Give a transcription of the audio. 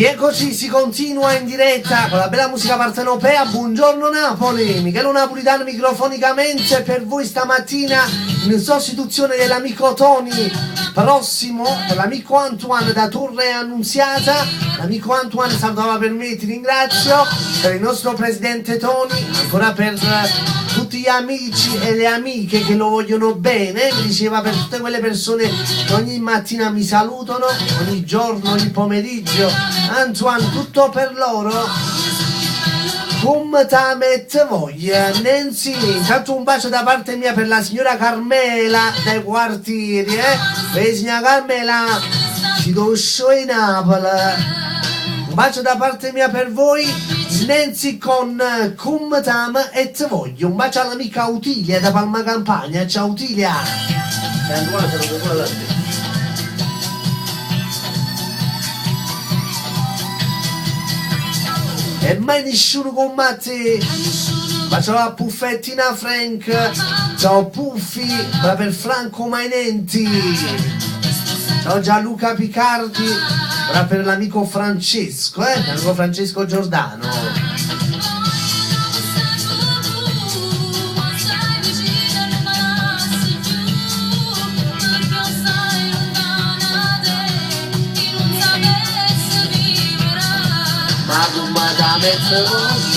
E così si continua in diretta con la bella musica partenopea. Buongiorno Napoli, Michele Napolitano microfonicamente per voi stamattina in sostituzione dell'amico Tony, prossimo per l'amico Antoine da Torre Annunziata. L'amico Antoine salutava per me, ti ringrazio, per il nostro presidente Tony, ancora per tutti gli amici e le amiche che lo vogliono bene, mi diceva per tutte quelle persone che ogni mattina mi salutano, ogni giorno, ogni pomeriggio. Antoine, tutto per loro. Come ta mette voglia, Nancy. Intanto un bacio da parte mia per la signora Carmela dai quartieri, per signora Carmela, ci doscio in Napoli. Un bacio da parte mia per voi, Nancy con Cum Tam e te voglio. Un bacio all'amica Utilia da Palma Campania. Ciao Utilia. E mai nessuno con Matti. Bacio a Puffettina Frank. Ciao Puffi, per Franco Mainenti. Ciao Gianluca Picardi, ora per l'amico Francesco, l'amico Francesco Giordano. Ma tu ma da mezzo